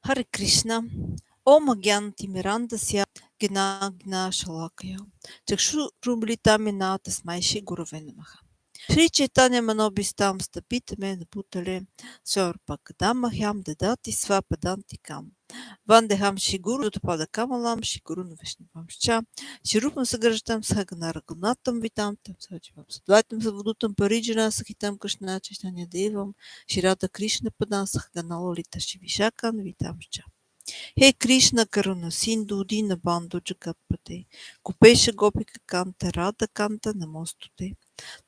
Hare Krishna, Om Gyanti Mirandasya Gina Gina Shalakaya, Chakshurumlitami Tasmai Gurave Namaha. Shri Chaitanya Manobistam Stapita Men Putale, Swarpakadamahyam Dadati Svapadantikam. Vandeham Shiguru Pada Kamalam, Shigurun Vishnavamscha, Shirupam Sagartam Saganaragunatam Vitantam Sajivam Sadvaitam Savdutam Parijana Sakitam Krishna Chaitanya Devam, Shirata Krishna Padan Saganalolita Shivishakan Vitamscha. He Krishna Karuna Sindhu Dina Bandhu Jagapate, Kupesha Gopika Kanta Radha Kanta Namostute,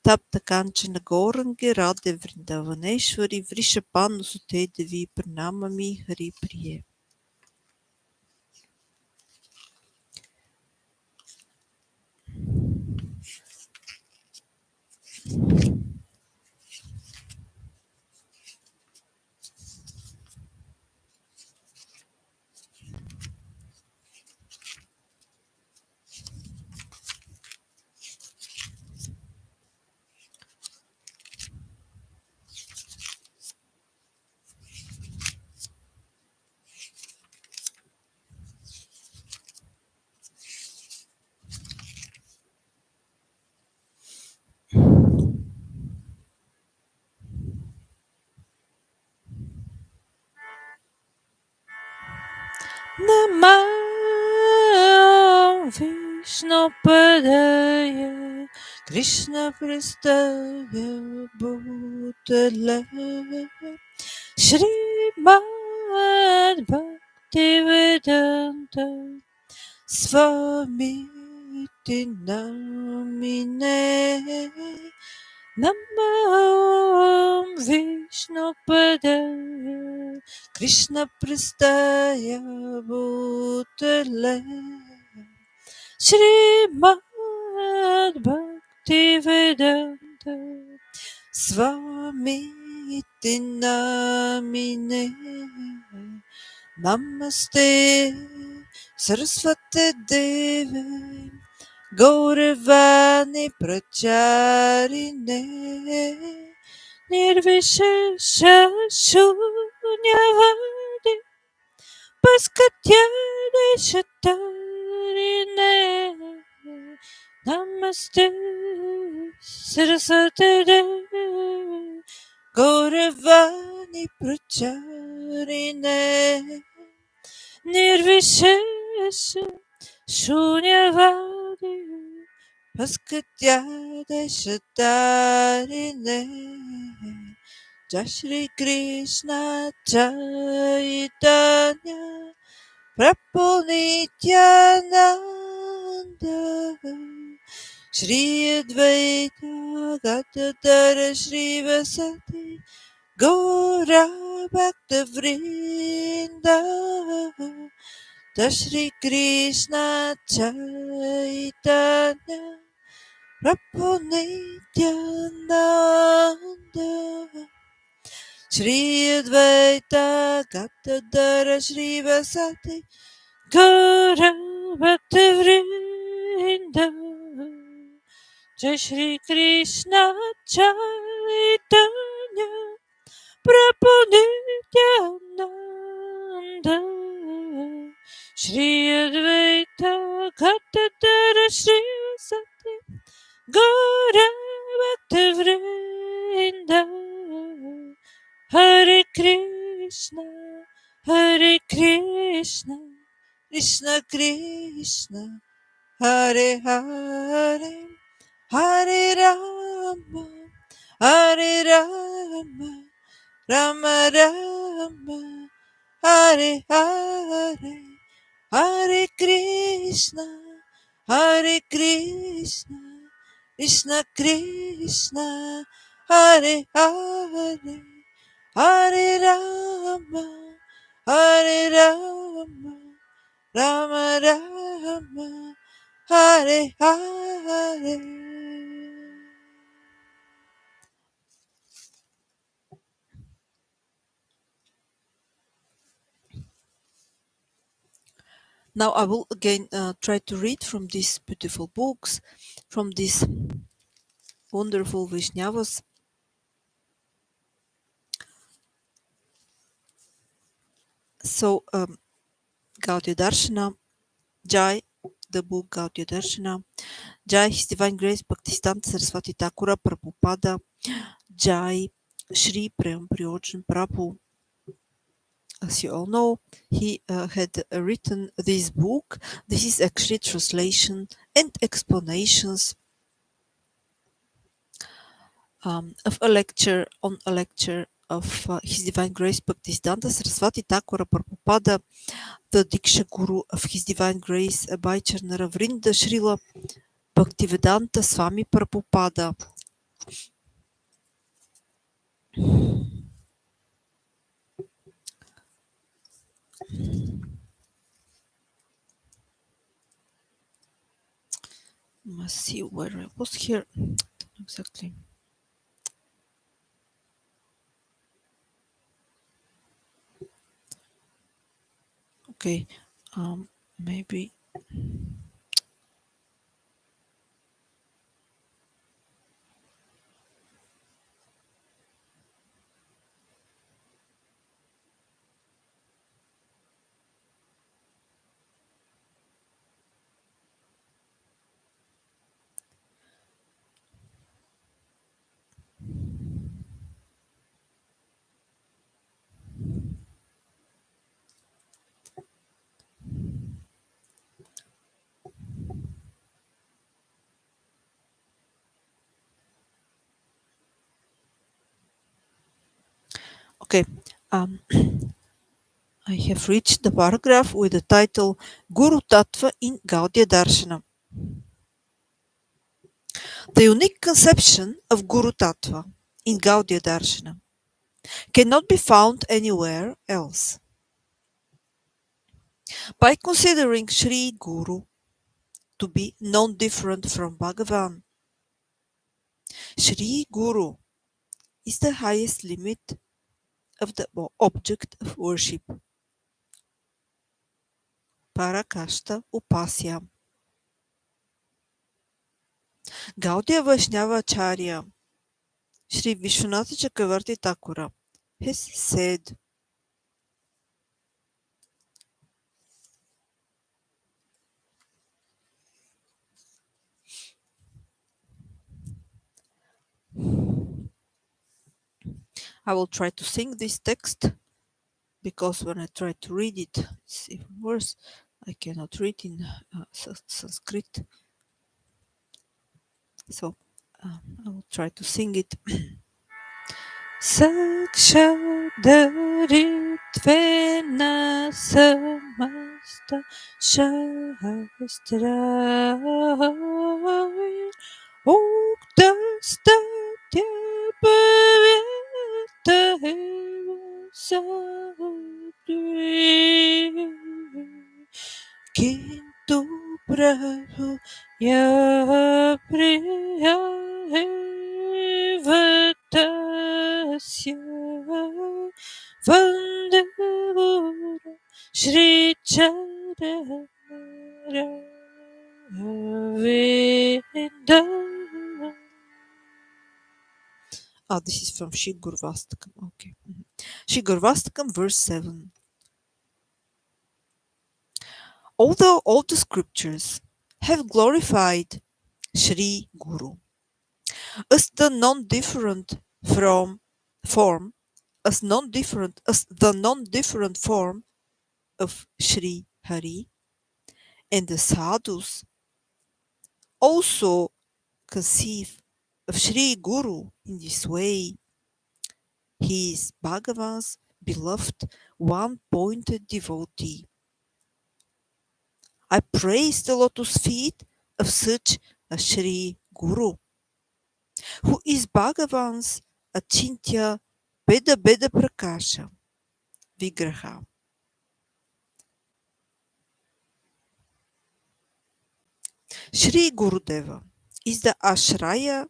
Tapta Kanchana Gaurangi Radhe Vrindavaneshwari Vrishapanu Sute Devi Pranamami Hari Priye. Namah Vishnu Padaya Krishna Prastaya Bhutale Śrīmad Bhaktisiddhānta Swami Namine Namah Vishnu Padaya Krishna Prastaya Bhutale Śrīmad Bhaktisiddhānta Swami Namine Namaste Sarasvati Deve Gauravani Pracharine Nirvishesha Shunyavadi Paskatyade Shatarine Namaste Sarasvati Deve Gauravani Pracharine Nirvishesha Shunyavadi Paskatyade Shatarine Jai Shri Krishna Chaitanya Prabhu Nityananda Shri Advaita Gadadara Śrīvasati Gaura Bhakta Vrinda Jai Shri Krishna Chaitanya Prabhu Nityananda Shri Advaita Gadadara Śrīvasati Gaura Bhakta Vrinda Jai Shri Krishna Chaitanya Prabhu Nityananda Shri Advaita Gadadara Śrīvasati Gaura Bhakta Vrinda Hare Krishna Krishna Krishna Hare Hare Hare Rama Rama Rama Hare Hare Hare Krishna Krishna Krishna Hare Hare Hare Rama Rama Rama Hare Hare. Now I will again try to read from these beautiful books, from these wonderful Vaishnavas. So, Gaudiya Darsana, Jai, the book Gaudiya Darsana, Jai, His Divine Grace, Bhaktisiddhānta Sarasvati Ṭhākura, Prabhupāda, Jai, Shri Prema Prayojana Prabhu. As you all know, he had written this book. This is actually translation and explanations of a lecture of His Divine Grace Bhaktisiddhānta Sarasvati Ṭhākura Prabhupāda, the Diksha Guru of His Divine Grace Bhaichara Vrnda Śrīla Bhaktivedanta Swami Prabhupāda. Must see where I was here. Don't know exactly. Okay, maybe. Okay, I have reached the paragraph with the title Guru Tattva in Gaudiya Darsana. The unique conception of Guru Tattva in Gaudiya Darsana cannot be found anywhere else. By considering Sri Guru to be non-different from Bhagavan, Sri Guru is the highest limit of the object of worship, Parakashta Upasya. Gaudiya Vaishnava Acharya Sri Vishwanatha Chakravarti Thakura has said, I will try to sing this text because when I try to read it, it's even worse. I cannot read in Sanskrit. So I will try to sing it. Sakshadarittvena samasta shastravi uktastatya pavyata eva sadvi kintu prabhu ya priya Vatasya Vandavura Shri Charavenda. This is from Shri Gurvastakam. Okay. Shri Gurvastakam, verse 7. Although all the scriptures have glorified Shri Guru as the non-different form of Shri Hari, and the sadhus also conceive of Shri Guru in this way. He is Bhagavan's beloved one-pointed devotee. I praise the lotus feet of such a Shri Guru, who is Bhagavan's Achintya Beda Beda Prakasha Vigraha. Shri Gurudeva is the Ashraya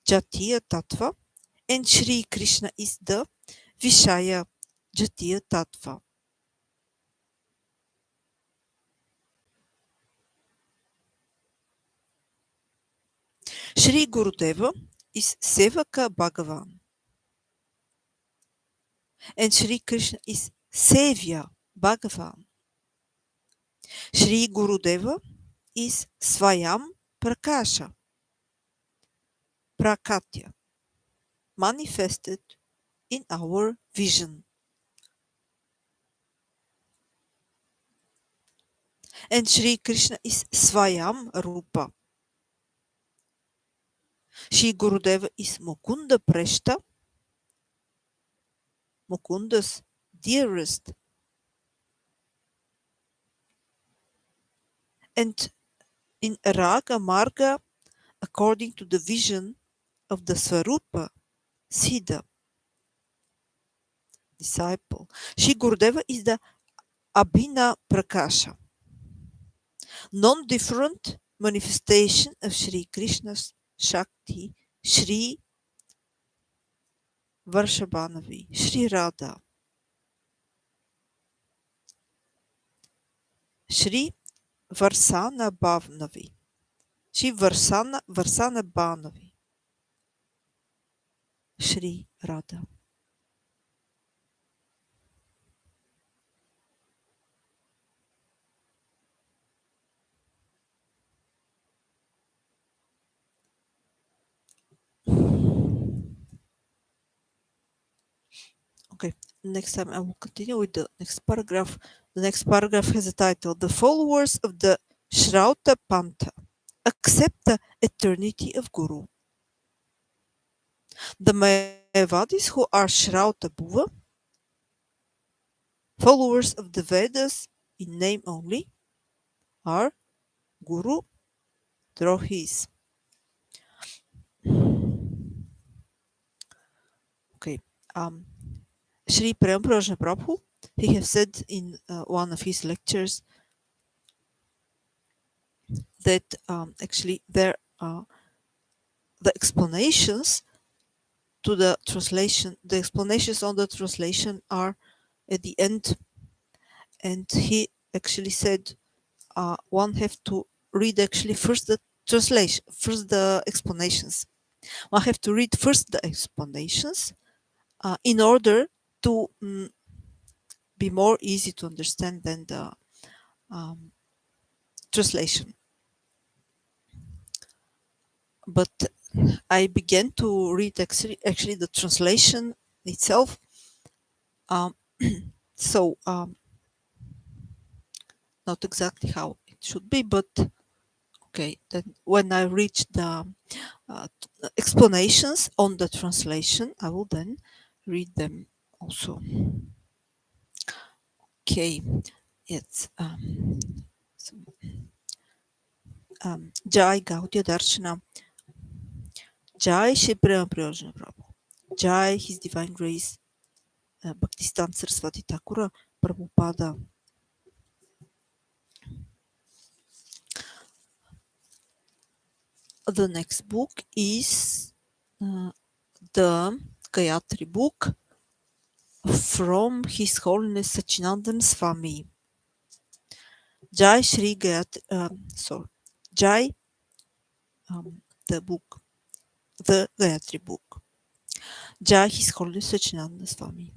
Jatiya Tattva, and Shri Krishna is the Vishaya Jatiya Tattva. Shri Gurudeva is Sevaka Bhagavan, and Shri Krishna is Sevya Bhagavan. Shri Gurudeva is Swayam Prakasha, Prakatya, manifested in our vision. And Shri Krishna is Swayam Rupa. Shri Gurudeva is Mukunda Preshta, Mukunda's dearest. And in Raga Marga, according to the vision of the Swarupa, Siddha, disciple, Shri Gurudeva is the Abhina Prakasha, non-different manifestation of Shri Krishna's Shakti, Shri Varshabhanavi, Shri Radha, Shri Varsana Bhavnavi, Shri Varsana Bhanavi, Shri Radha. Okay, next time I will continue with the next paragraph. The next paragraph has a title: The followers of the Shrauta Pantha accept the eternity of Guru. The Mayavadis who are Shrauta Bhuva, followers of the Vedas in name only, are Guru Drohis. Okay. Sri Prema Prabhu, he has said in one of his lectures that actually there the explanations to the translation, the explanations on the translation are at the end, and he actually said one have to read actually first the translation, first the explanations. One have to read first the explanations in order to be more easy to understand than the translation. But I began to read actually the translation itself. So not exactly how it should be, but okay. Then when I reach the explanations on the translation, I will then read them also. Okay, it's so, Jai Gaudiya Darsana, Jai Shri Prema Prayojana Prabhu, Jai His Divine Grace, Bhaktisiddhānta Sarasvatī Ṭhākura, Prabhupāda. The next book is the Gayatri book from His Holiness Sachinandan Swami. Jai Shri Gayatri, Jai, the book, the Gayatri book. Jai His Holiness Sachinandan Swami.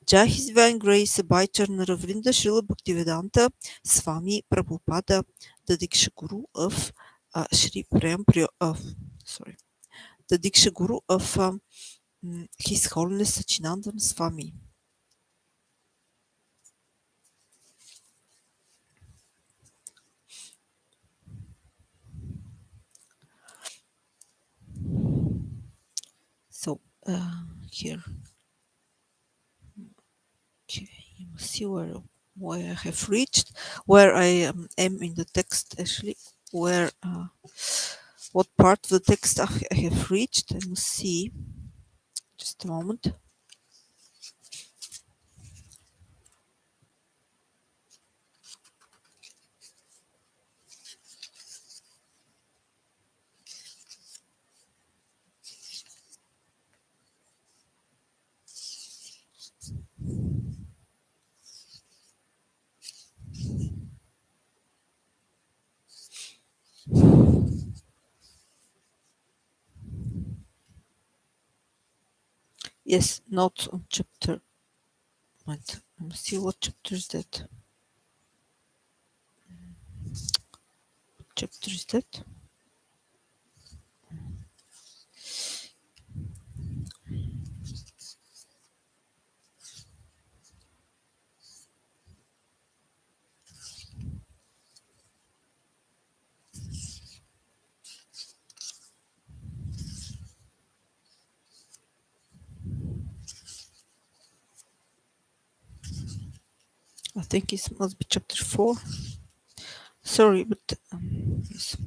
Jai His Divine Grace Bhaichar Vrnda Śrīla Bhaktisiddhānta Swami Prabhupāda, the Diksha Guru of Shri Prema the Diksha Guru of His Holiness Sachinandan Swami. So here, okay, you must see where I have reached, where I am in the text actually, where what part of the text I have reached. I must see. Just a moment. Yes, not on chapter Wait, let me see what chapter is that. Chapter is that? I think it must be chapter 4. Sorry, but yes,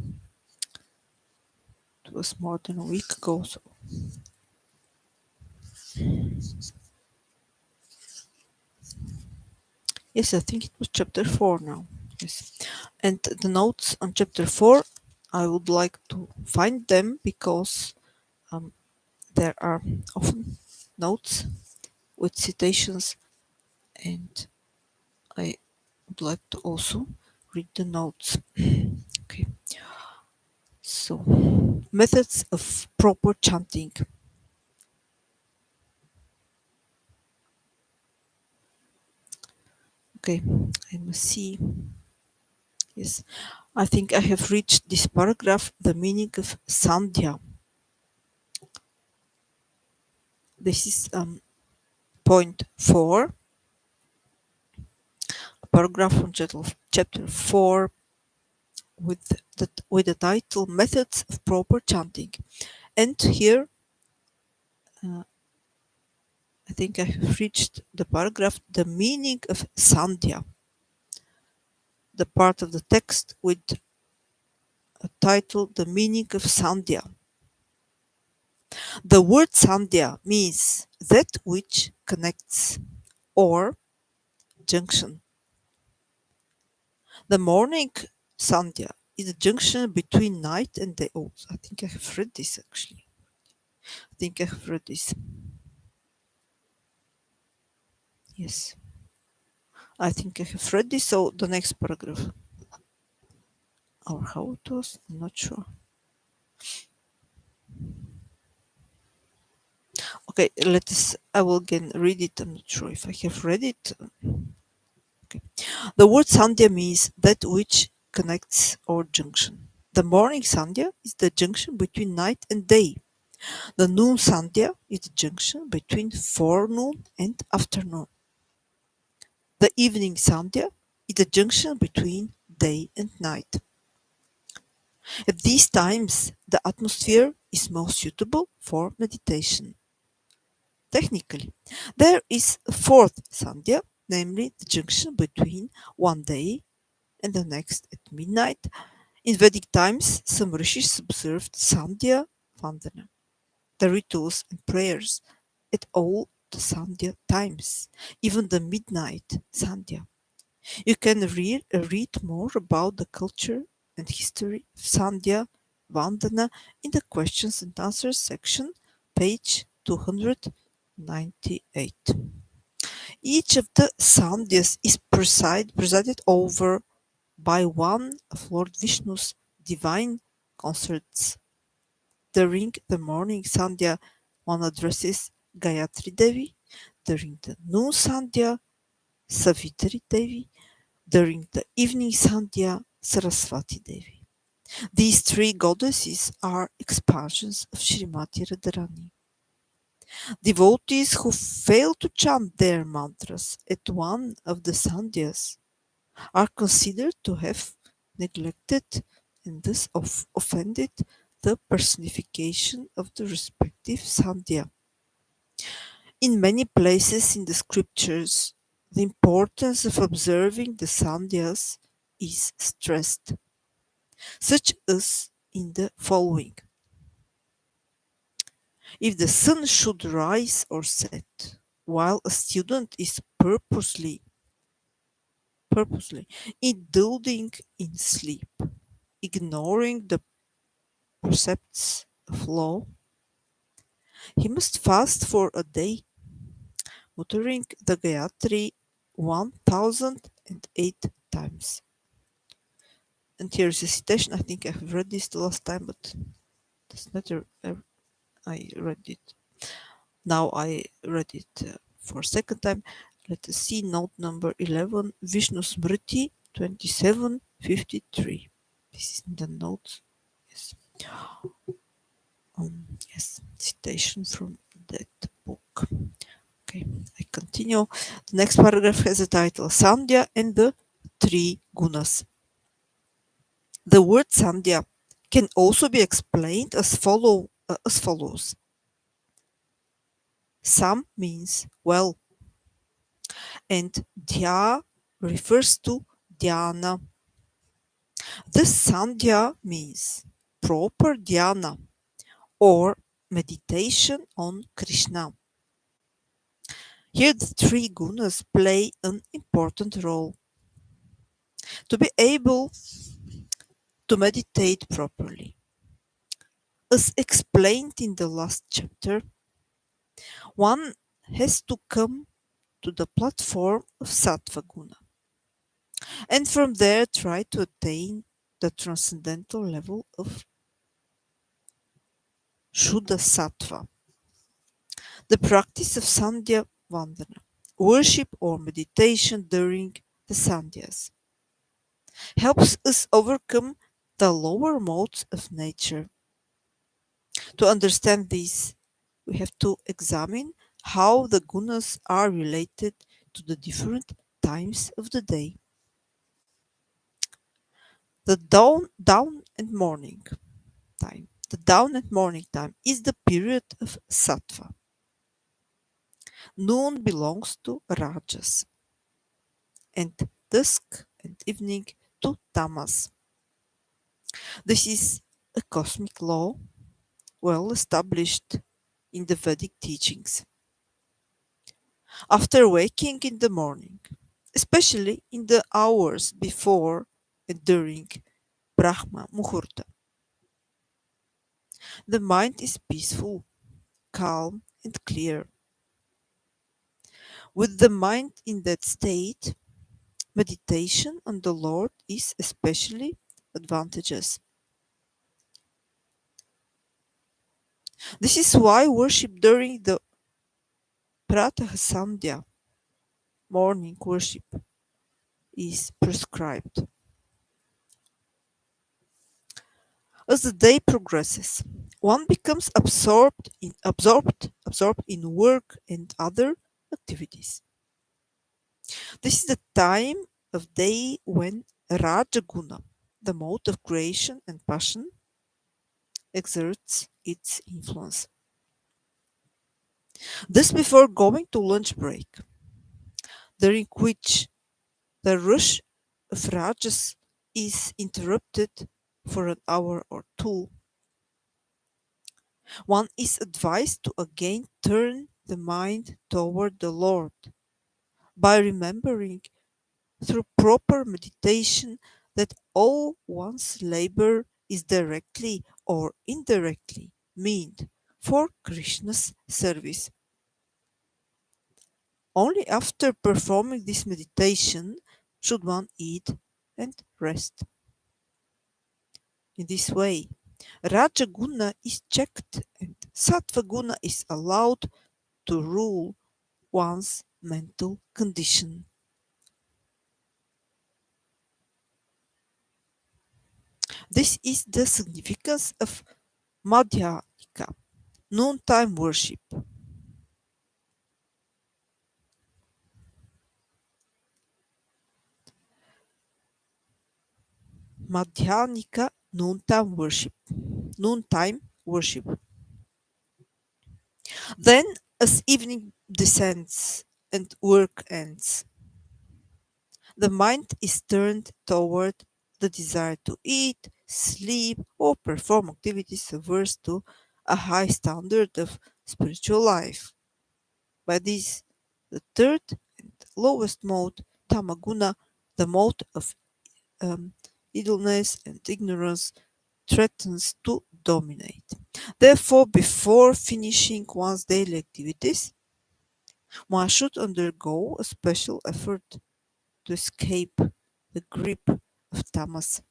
it was more than a week ago. So. Yes, I think it was chapter 4 now. Yes. And the notes on chapter 4, I would like to find them because there are often notes with citations, and I would like to also read the notes. Okay. So, methods of proper chanting. Okay, I must see. Yes, I think I have reached this paragraph, the meaning of Sandhya. This is point 4, a paragraph from chapter 4 with the title Methods of Proper Chanting. And here, I think I have reached the paragraph, the meaning of Sandhya, the part of the text with a title, the meaning of Sandhya. The word Sandhya means that which connects or junction. The morning Sandhya is a junction between night and day. Oh, I think I have read this actually. I think I have read this. Yes. I think I have read this. So the next paragraph. Or how it was? I'm not sure. Okay, let us. I will again read it. I'm not sure if I have read it. Okay. The word Sandhya means that which connects or junction. The morning Sandhya is the junction between night and day. The noon Sandhya is the junction between forenoon and afternoon. The evening Sandhya is the junction between day and night. At these times, the atmosphere is most suitable for meditation. Technically, there is a fourth Sandhya, namely the junction between one day and the next at midnight. In Vedic times, some rishis observed Sandhya Vandana, the rituals and prayers, at all the Sandhya times, even the midnight Sandhya. You can read more about the culture and history of Sandhya Vandana in the questions and answers section, page 298. Each of the Sandhyas is presided over by one of Lord Vishnu's divine consorts. During the morning Sandhya, one addresses Gayatri Devi. During the noon Sandhya, Savitri Devi. During the evening Sandhya, Sarasvati Devi. These three goddesses are expansions of Srimati Radharani. Devotees who fail to chant their mantras at one of the Sandhyas are considered to have neglected and thus offended the personification of the respective Sandhya. In many places in the scriptures, the importance of observing the Sandhyas is stressed, such as in the following. If the sun should rise or set while a student is purposely indulging in sleep, ignoring the precepts of law, he must fast for a day, muttering the Gayatri 1008 times. And here is a citation. I think I have read this the last time, but doesn't matter. I read it. Now I read it for a second time. Let us see note number 11, Vishnu Smriti 2753. This is in the notes. Yes. Yes, citation from that book. Okay, I continue. The next paragraph has the title Sandhya and the Three Gunas. The word Sandhya can also be explained as follows. Sam means well, and Dhya refers to dhyana. This Sandhya means proper dhyana or meditation on Krishna. Here the three gunas play an important role. To be able to meditate properly, as explained in the last chapter, one has to come to the platform of Sattva Guna and from there try to attain the transcendental level of Shuddha Sattva. The practice of Sandhya Vandana, worship or meditation during the Sandhyas, helps us overcome the lower modes of nature. To understand this, we have to examine how the gunas are related to the different times of the day. The dawn and morning time. The dawn and morning time is the period of sattva. Noon belongs to rajas and dusk and evening to tamas. This is a cosmic law well established in the Vedic teachings. After waking in the morning, especially in the hours before and during Brahma Muhurta, the mind is peaceful, calm, and clear. With the mind in that state, meditation on the Lord is especially advantageous. This is why worship during the Pratah Sandhya, morning worship, is prescribed. As the day progresses, one becomes absorbed in work and other activities. This is the time of day when Rajaguna, the mode of creation and passion, exerts its influence. This before going to lunch break, during which the rush of Rajas is interrupted for an hour or two. One is advised to again turn the mind toward the Lord by remembering through proper meditation that all one's labor is directly or indirectly meant for Krishna's service. Only after performing this meditation should one eat and rest. In this way, Rajaguna is checked and Sattvaguna is allowed to rule one's mental condition. This is the significance of Madhyamika, noontime worship. Madhyamika, noontime worship. Noontime worship. Then, as evening descends and work ends, the mind is turned toward the desire to eat, sleep, or perform activities averse to a high standard of spiritual life. By this, the third and lowest mode, tamaguna, the mode of idleness and ignorance, threatens to dominate. Therefore, before finishing one's daily activities, one should undergo a special effort to escape the grip of tamas.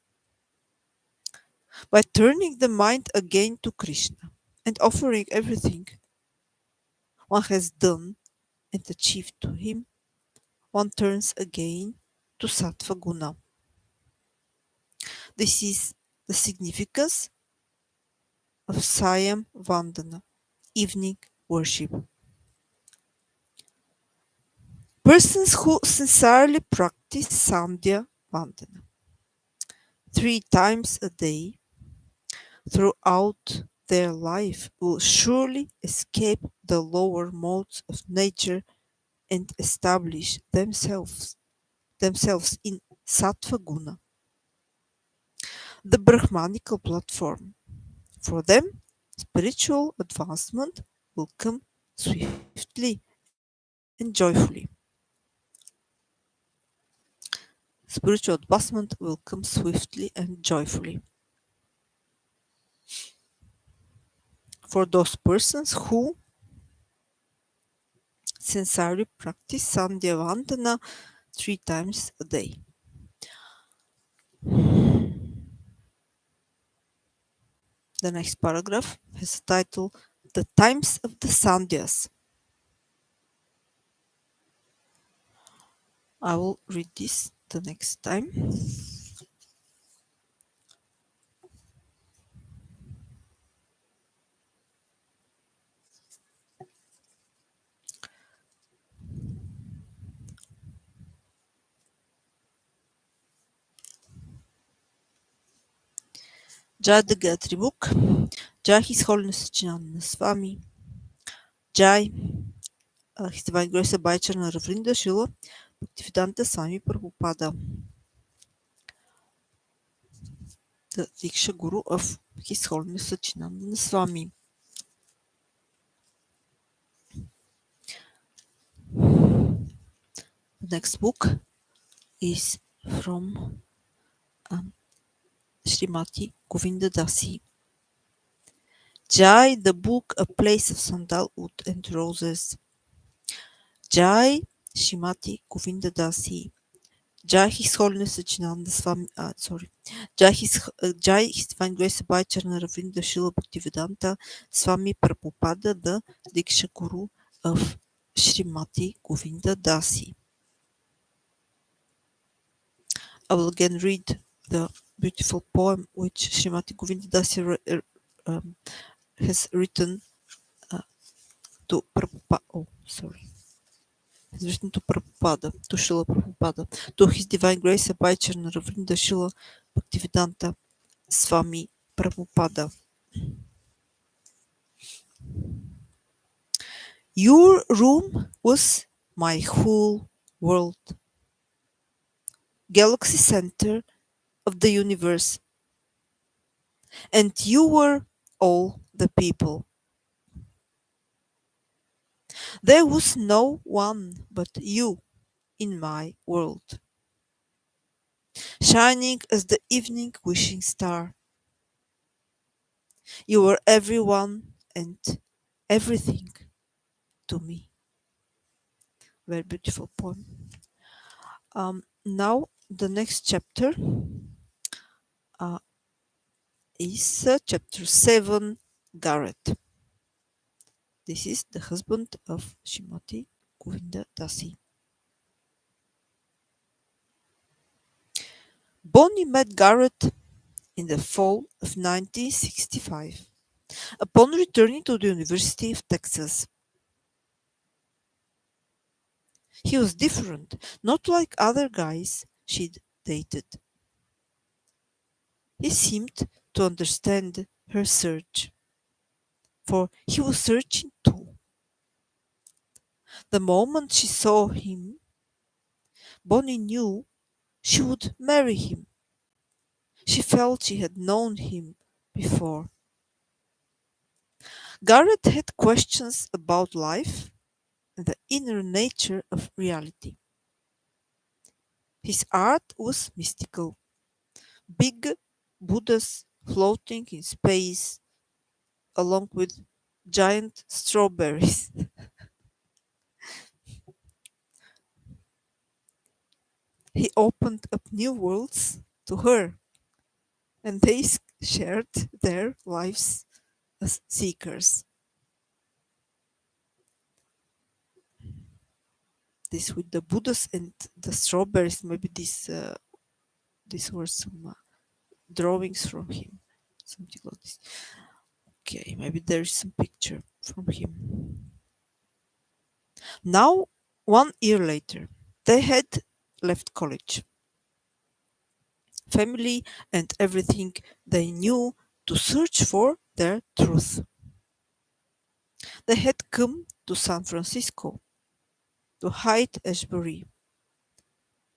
By turning the mind again to Krishna and offering everything one has done and achieved to him, one turns again to Sattva Guna. This is the significance of Sayam Vandana, evening worship. Persons who sincerely practice Sandhya Vandana 3 times a day throughout their life will surely escape the lower modes of nature and establish themselves in Sattva Guna, the Brahmanical platform. For them, spiritual advancement will come swiftly and joyfully. Spiritual advancement will come swiftly and joyfully. For those persons who sincerely practice Sandhya Vandana 3 times a day. The next paragraph has a title, The Times of the Sandhyas. I will read this the next time. Jai the Gayatri book. Jai His Holiness Satchidananda Swami. Jai His Divine Grace Abhayacharana Vrnda Śrīla Bhaktisiddhānta Swami Prabhupāda, the Diksha Guru of His Holiness Satchidananda Swami. The next book is from Śrīmati Govinda Dasi. Jai, the book, a place of sandalwood and roses. Jai, Śrīmati Govinda Dasi. Jai His Holiness Satchidananda Swami, Jai His Divine Grace Abhayacharana Vrnda Śrīla Bhaktisiddhānta Swami Prabhupāda, the Diksha Guru of Śrīmati Govinda Dasi. I will again read the beautiful poem which Śrīmati Govinda Dasi has written to Prabhupada. Has written to Prabhupada, to Śrīla Prabhupada, to His Divine Grace Abhayacharana Vrnda Śrīla Bhaktisiddhānta Swami Prabhupada. Your room was my whole world, galaxy center of the universe, and you were all the people. There was no one but you in my world, shining as the evening wishing star. You were everyone and everything to me. Very beautiful poem. Now the next chapter is chapter 7, Garrett. This is the husband of Śrīmati Govinda Dasi. Bonnie met Garrett in the fall of 1965 upon returning to the University of Texas. He was different, not like other guys she'd dated. He seemed to understand her search, for he was searching too. The moment she saw him, Bonnie knew she would marry him. She felt she had known him before. Garrett had questions about life and the inner nature of reality. His art was mystical. Big Buddhas floating in space along with giant strawberries. He opened up new worlds to her, and they shared their lives as seekers. this with the Buddhas and the strawberries. Maybe these were some drawings from him, something like this. Okay, maybe there is some picture from him. Now, 1 year later, they had left college, family, and everything they knew to search for their truth. They had come to San Francisco to Hyde Ashbury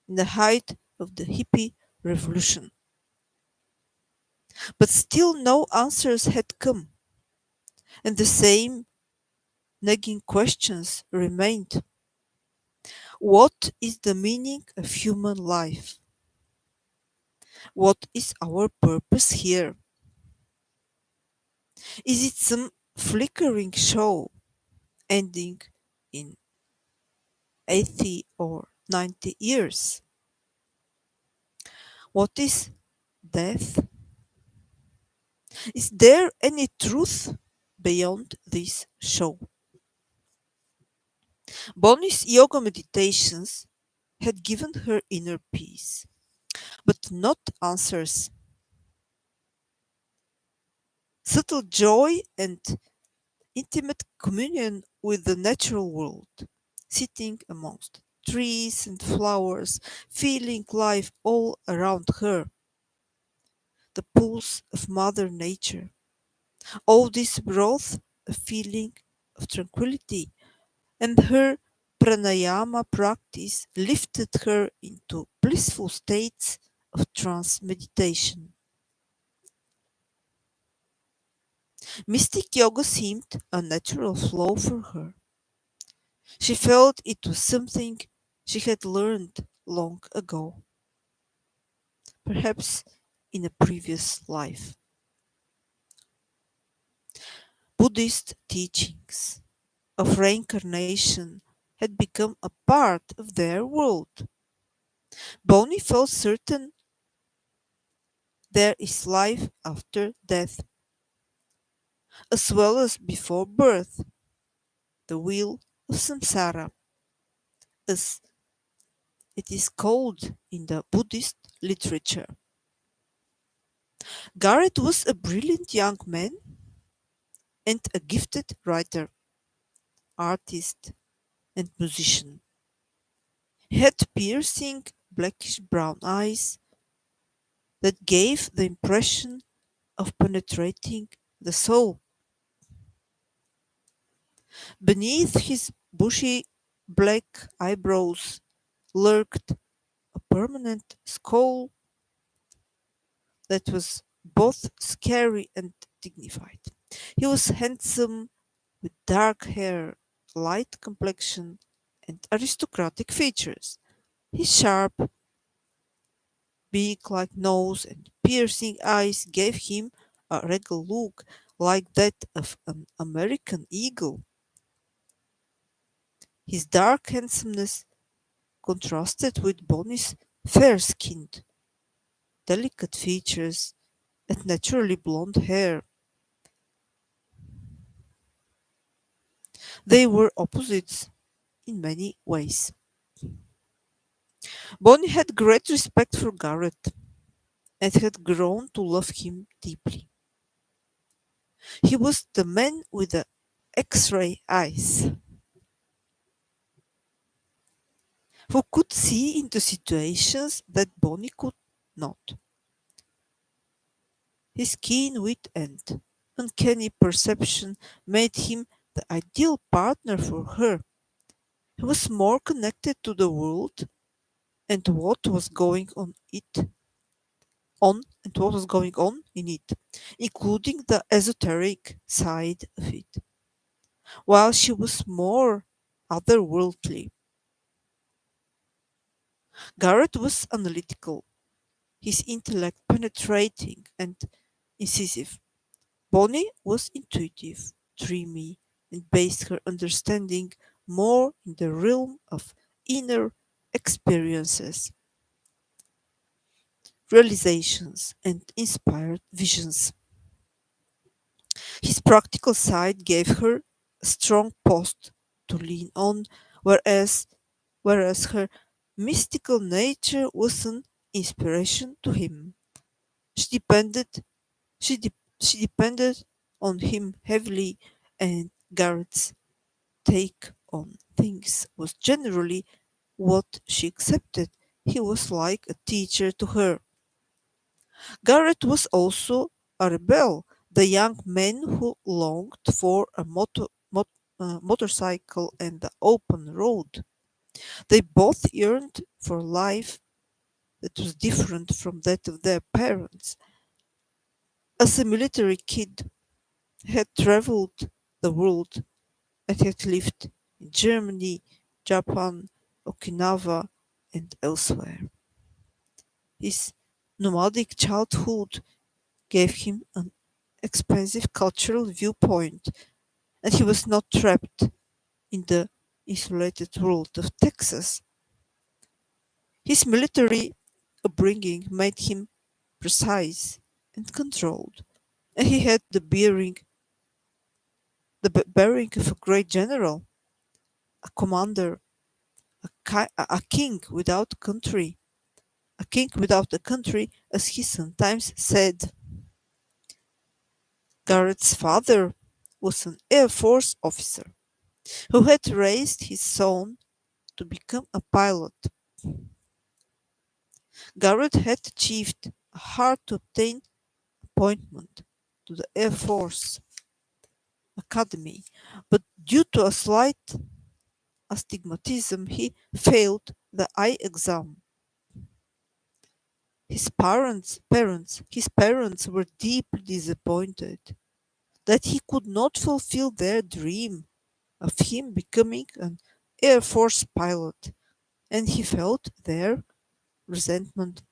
in the height of the hippie revolution. But still no answers had come, and the same nagging questions remained. What is the meaning of human life? What is our purpose here? Is it some flickering show ending in 80 or 90 years? What is death? Is there any truth beyond this show? Bonnie's yoga meditations had given her inner peace, but not answers. Subtle joy and intimate communion with the natural world, sitting amongst trees and flowers, feeling life all around her, the pulse of Mother Nature. All this brought a feeling of tranquility, and her pranayama practice lifted her into blissful states of trance meditation. Mystic yoga seemed a natural flow for her. She felt it was something she had learned long ago, perhaps in a previous life. Buddhist teachings of reincarnation had become a part of their world. Bonnie felt certain there is life after death, as well as before birth, the wheel of samsara, as it is called in the Buddhist literature. Garrett was a brilliant young man and a gifted writer, artist, and musician. He had piercing blackish brown eyes that gave the impression of penetrating the soul. Beneath his bushy black eyebrows lurked a permanent scowl that was both scary and dignified. He was handsome, with dark hair, light complexion, and aristocratic features. His sharp, beak-like nose and piercing eyes gave him a regal look like that of an American eagle. His dark handsomeness contrasted with Bonnie's fair-skinned, delicate features and naturally blonde hair. They were opposites in many ways. Bonnie had great respect for Garrett and had grown to love him deeply. He was the man with the X-ray eyes who could see into situations that Bonnie could not. His keen wit and uncanny perception made him the ideal partner for her. He was more connected to the world and what was going on in it, including the esoteric side of it, while she was more otherworldly. Garrett was analytical, his intellect penetrating and incisive. Bonnie was intuitive, dreamy, and based her understanding more in the realm of inner experiences, realizations, and inspired visions. His practical side gave her a strong post to lean on, whereas whereas her mystical nature was an inspiration to him. She depended she depended on him heavily, and Garrett's take on things was generally what she accepted. He was like a teacher to her. Garrett was also a rebel, the young man who longed for a motorcycle and the open road. They both yearned for a life that was different from that of their parents. As a military kid, he had traveled the world and had lived in Germany, Japan, Okinawa, and elsewhere. His nomadic childhood gave him an expansive cultural viewpoint, and he was not trapped in the isolated world of Texas. His military upbringing made him precise and controlled, and he had the bearing of a great general, a commander, a king without country, a king without a country, as he sometimes said. Garrett's father was an Air Force officer who had raised his son to become a pilot. Garrett had achieved a hard-to-obtain appointment to the Air Force Academy, but due to a slight astigmatism, he failed the eye exam. His parents were deeply disappointed that he could not fulfill their dream of him becoming an Air Force pilot, and he felt their resentment.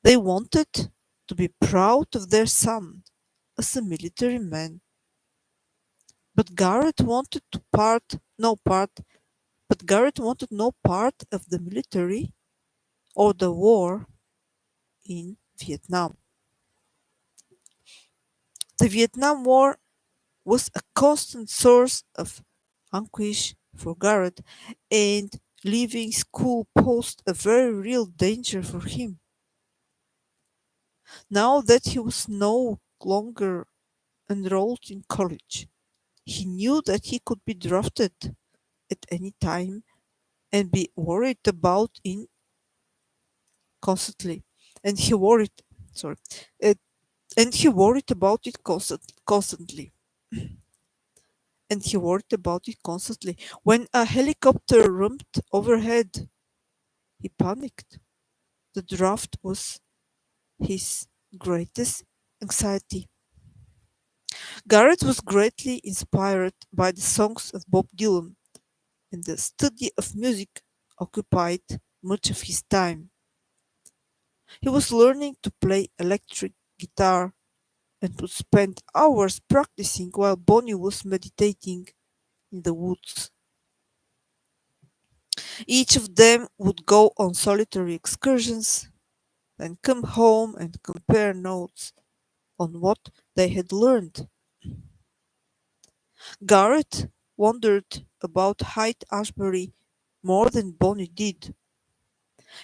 They wanted to be proud of their son as a military man, but Garrett wanted to part no part but Garrett wanted no part of the military or the war in Vietnam. The Vietnam War was a constant source of anguish for Garrett, and leaving school posed a very real danger for him. Now that he was no longer enrolled in college, he knew that he could be drafted at any time and be worried about in constantly. And he worried, sorry, uh, and he worried about it constantly. And he worried about it constantly. When a helicopter rummed overhead, he panicked. The draft was his greatest anxiety. Garrett was greatly inspired by the songs of Bob Dylan, and the study of music occupied much of his time. He was learning to play electric guitar and would spend hours practicing while Bonnie was meditating in the woods. Each of them would go on solitary excursions, then come home and compare notes on what they had learned. Garrett wondered about Hyde Ashbury more than Bonnie did.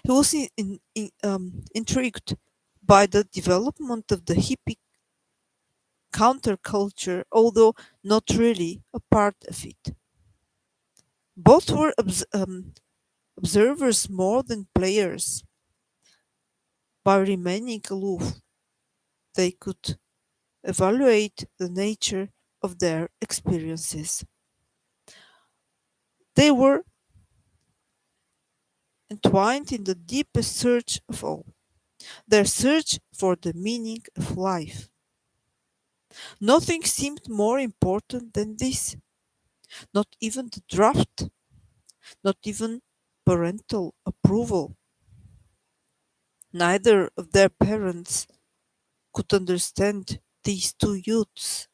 He was intrigued by the development of the hippie counterculture, although not really a part of it. Both were observers more than players. By remaining aloof, they could evaluate the nature of their experiences. They were entwined in the deepest search of all, their search for the meaning of life. Nothing seemed more important than this, not even the draft, not even parental approval. Neither of their parents could understand these two youths,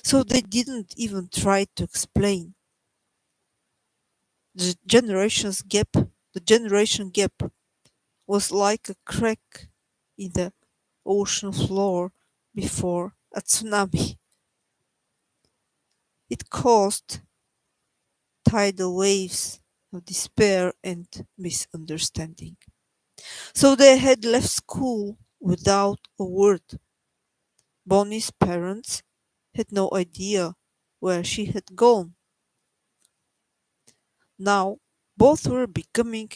so they didn't even try to explain. The generation gap was like a crack in the ocean floor before a tsunami. It caused tidal waves of despair and misunderstanding. So they had left school without a word. Bonnie's parents had no idea where she had gone. Now both were becoming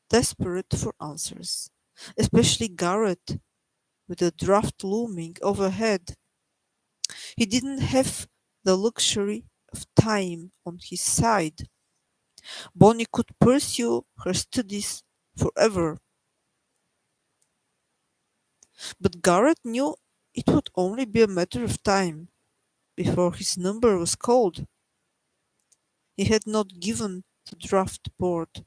desperate for answers, especially Garrett, with the draft looming overhead. He didn't have the luxury of time on his side. Bonnie could pursue her studies forever, but Garrett knew it would only be a matter of time before his number was called. He had not given the draft board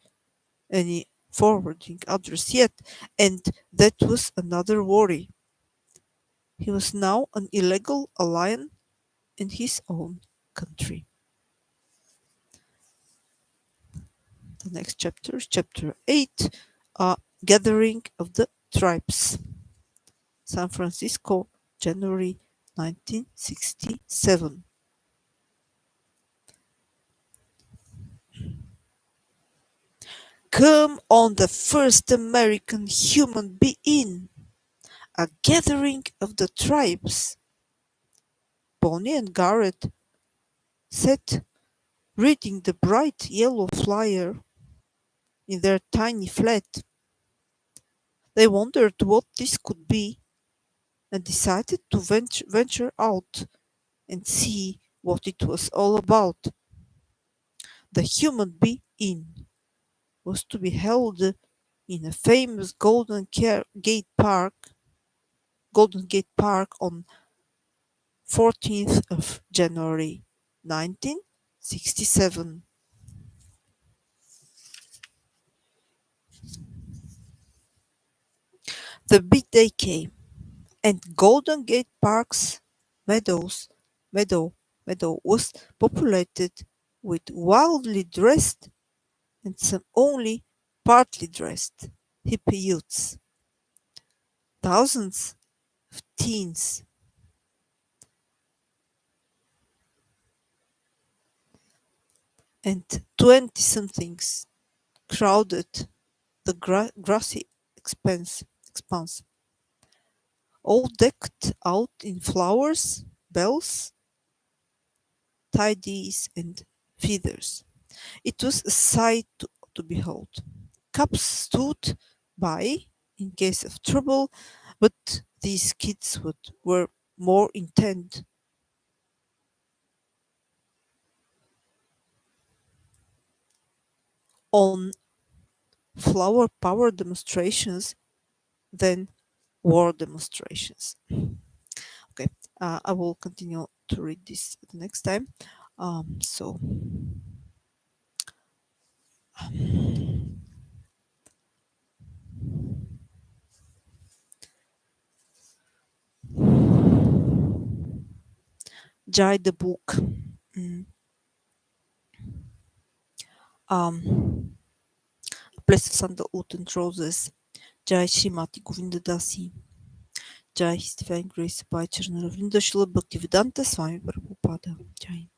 any forwarding address yet, and that was another worry. He was now an illegal alien in his own country. The next chapter is chapter 8, a Gathering of the Tribes. San Francisco, January 1967. Come on the first American human being, a gathering of the tribes. Bonnie and Garrett sat reading the bright yellow flyer in their tiny flat. They wondered what this could be and decided to venture out and see what it was all about. The human being was to be held in a famous Golden Gate Park on 14th of January 1967. The big day came, and Golden Gate Park's meadow meadow was populated with wildly dressed and some only partly dressed hippie youths. Thousands of teens and 20-somethings crowded the grassy expanse, all decked out in flowers, bells, tidies, and feathers. It was a sight to behold. Cops stood by in case of trouble, but these kids were more intent on flower power demonstrations than war demonstrations. Okay, I will continue to read this the next time. So Jai the book. Mm. A place of sandalwood and roses. Jai Srimati Govinda Dasi. Jai His Divine Grace Abhay Vrnda Śrīla Bhaktisiddhānta Swami Prabhupāda. Jai.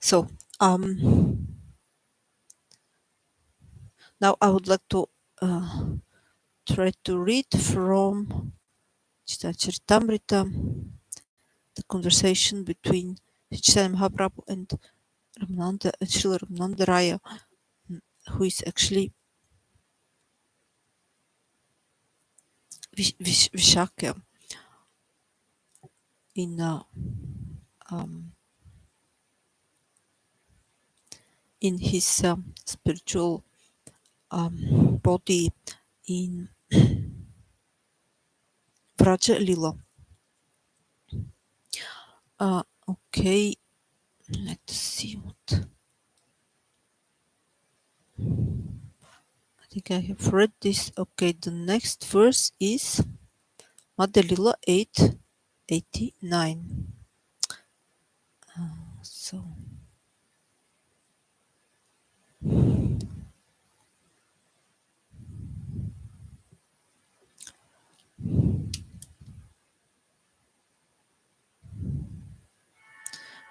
So, now I would like to try to read from Charitamrita, the conversation between Chaitanya Mahaprabhu and Srila Ramananda Raya, who is actually Vishaka in um, in his spiritual body in Vraja Lila. Okay, let's see what. I think I have read this. Okay, the next verse is Mother Lila 8:89. So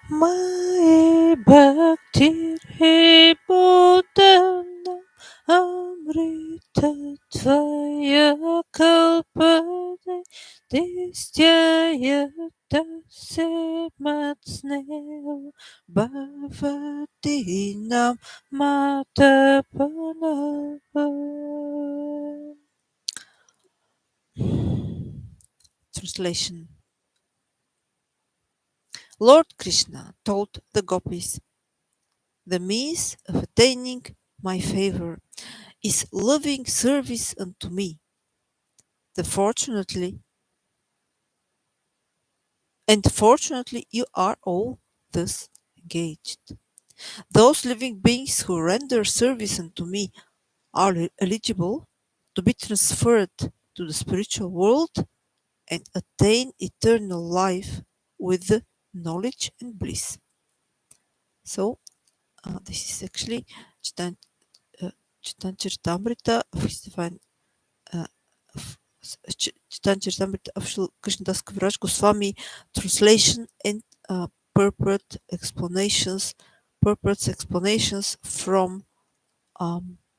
my bhakti he bodhana amrita tvaya kalpade distyaya dasi matsneo bhavati nam matapanava. Translation. Lord Krishna told the gopis, the means of attaining my favor is loving service unto me. Fortunately you are all thus engaged. Those living beings who render service unto me are eligible to be transferred to the spiritual world and attain eternal life with the knowledge and bliss. So, this is actually Charitamrita of His Divine Charitamrita of Sri Krishnadas Kaviraj Goswami translation and purport explanations from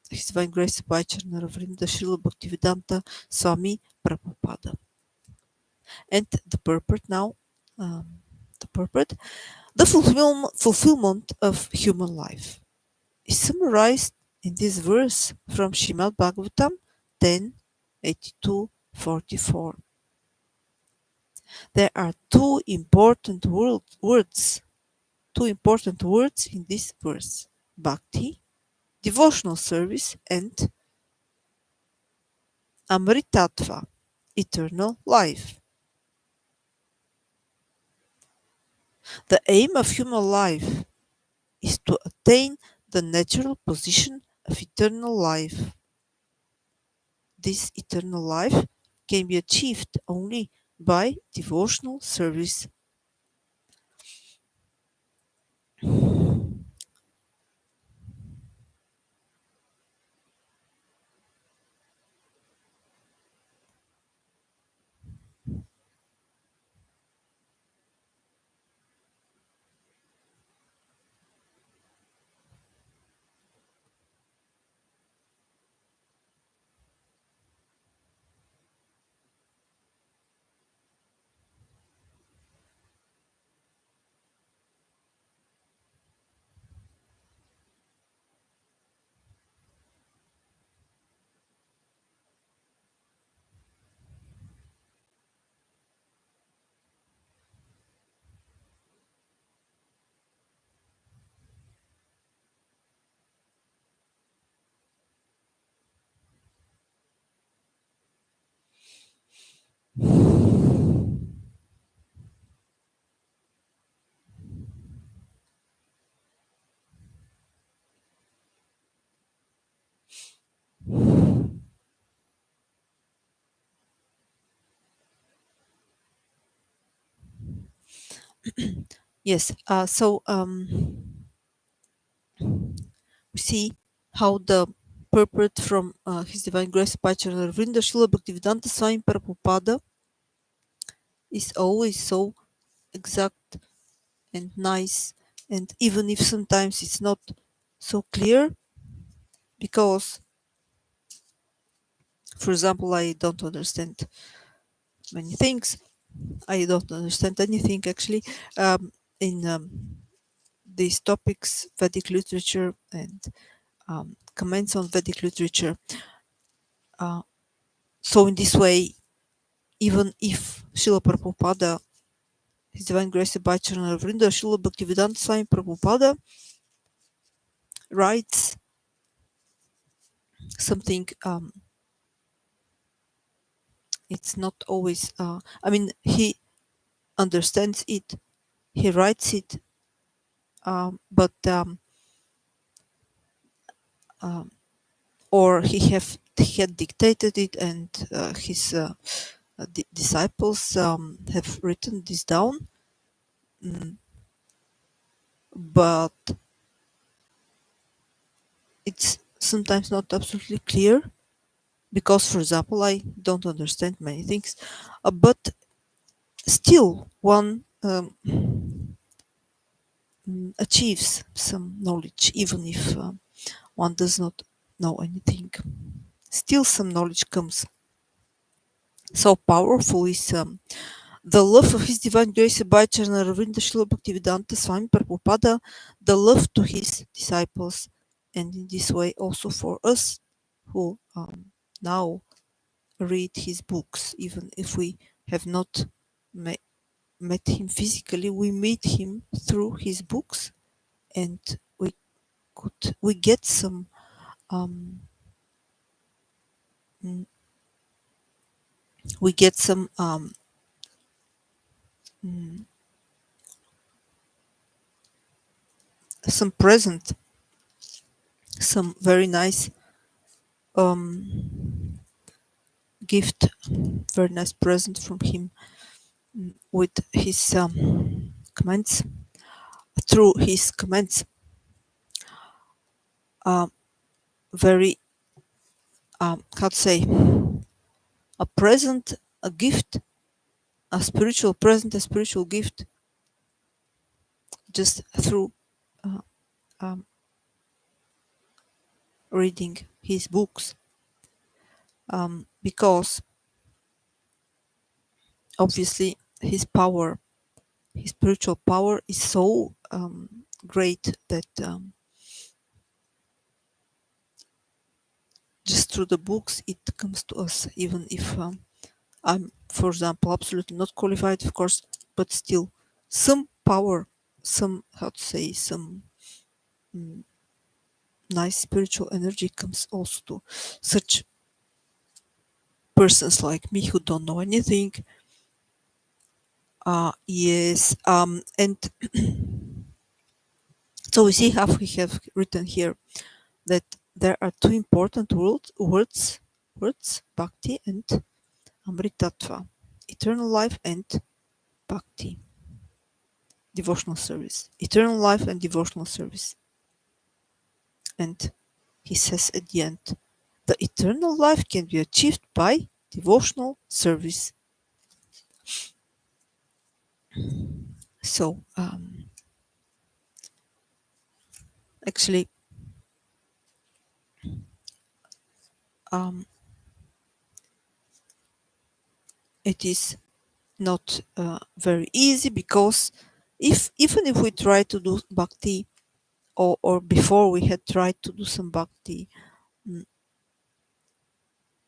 His Divine Grace by Bhajana Vrnda Śrīla Bhaktisiddhānta Swami Prabhupāda. And the purport now, the fulfillment of human life is summarized in this verse from Srimad Bhagavatam 10:82-44. There are two important words in this verse: bhakti, devotional service, and amritatva, eternal life. The aim of human life is to attain the natural position of eternal life. This eternal life can be achieved only by devotional service. Yes, we see how the purport from His Divine Grace Bhajana Vrnda Śrīla Bhaktisiddhānta Swami Prabhupāda is always so exact and nice, and even if sometimes it's not so clear, because, for example, I don't understand many things. I don't understand anything actually in these topics, Vedic literature and comments on Vedic literature. So in this way, even if Srila Prabhupada, His Divine Grace Bhakti Vrnda, Srila Bhaktivedanta Swami Prabhupada writes something. It's not always. He understands it. He writes it, but or he had dictated it, and his disciples have written this down. But it's sometimes not absolutely clear because, for example, I don't understand many things, but still one achieves some knowledge, even if one does not know anything. Still, some knowledge comes. So powerful is the love of His Divine Grace Bhakti Ravinda Srila Bhaktivedanta Swami Prabhupada, the love to his disciples, and in this way also for us who now read his books, even if we have not met him physically, we meet him through his books, and we get some um, mm, we get some present, some very nice gift, very nice present from him with his comments, through his comments. Very, how to say, a present, a gift, a spiritual present, a spiritual gift, just through reading his books. Because obviously his power, his spiritual power is so great that just through the books it comes to us, even if I'm, for example, absolutely not qualified, of course, but still some power, some, how to say, some nice spiritual energy comes also to such persons like me who don't know anything. Yes, and so we see how we have written here that there are two important words, bhakti and amritattva, eternal life and bhakti, devotional service, eternal life and devotional service. And he says at the end, the eternal life can be achieved by devotional service. So, actually, it is not very easy, because even if we try to do bhakti, or before we had tried to do some bhakti,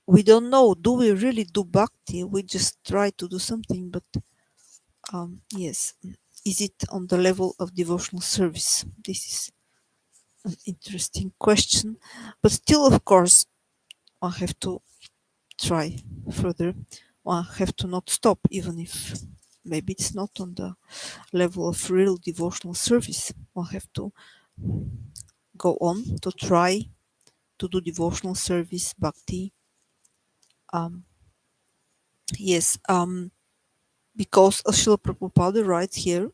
we don't know, do we really do bhakti? We just try to do something, but yes, is it on the level of devotional service? This is an interesting question, but still, of course, one have to try further. One have to not stop, even if maybe it's not on the level of real devotional service. One have to go on to try to do devotional service, bhakti. Yes, because as Srila Prabhupada writes here,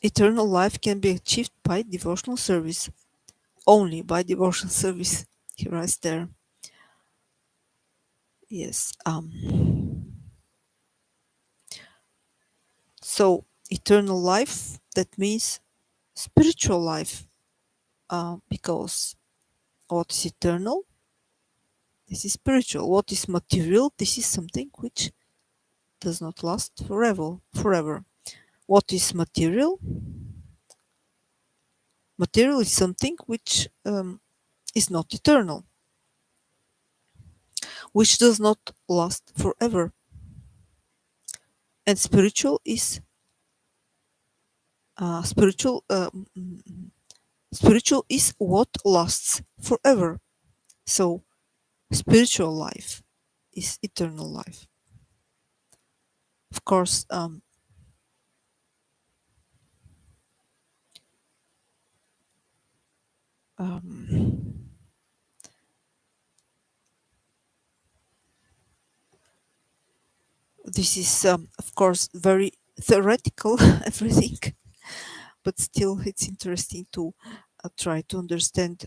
eternal life can be achieved by devotional service. Only by devotional service, he writes there. Yes. So eternal life, that means spiritual life, because what is eternal, this is spiritual. What is material, this is something which does not last forever. What is material? Material is something which is not eternal. which does not last forever. And spiritual spiritual is what lasts forever. So spiritual life is eternal life. Of course, um, this is of course very theoretical everything, but still it's interesting to try to understand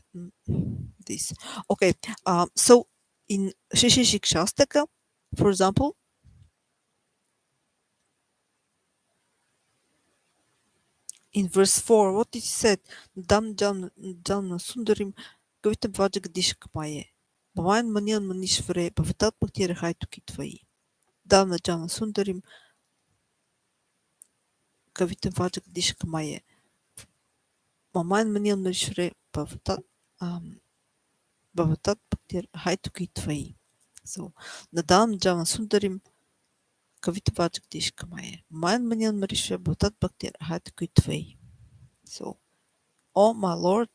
this. Okay, so in Shishi Shikshastaka, for example, in verse 4, what is said? Dam Jana Sundarim Kavitam Vajagdishkamaye. Bhavayan Manian Manishvare Bhavatat Bhakti Rahaitu Kitvai. Dam Jana Sundarim Kavitam Vajagdishkamaye. Bhavayan Manian Manishvare Bhavatat Bhavatat Bhakti Rahaitu Kitvai. So, Nadam Jana Sundarim Kavitam Vajagdishkamaye. Bhavayan Manian Manishvare Bhavatat Bhakti Rahaitu Kitvai. So, oh my Lord,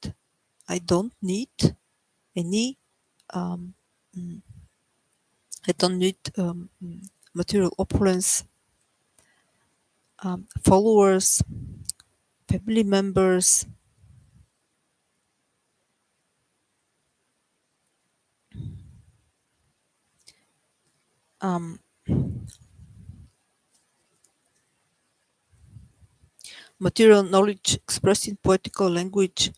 I don't need any um, mm, I don't need material opulence, followers, family members, um, material knowledge expressed in poetical language.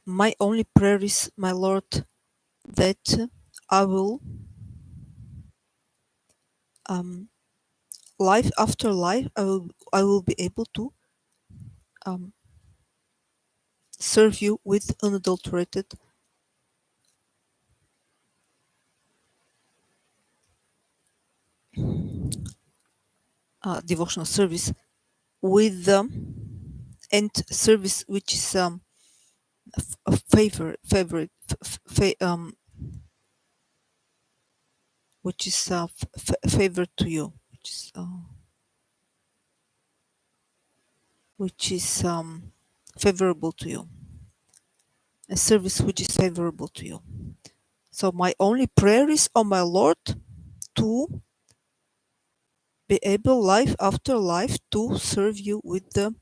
My only prayer is, my Lord, that I will um, life after life I will be able to um, serve you with unadulterated devotional service with and service which is a favorite which is favorite to you, which is favorable to you, a service which is favorable to you. So my only prayer is, oh my Lord, to be able life after life to serve you with the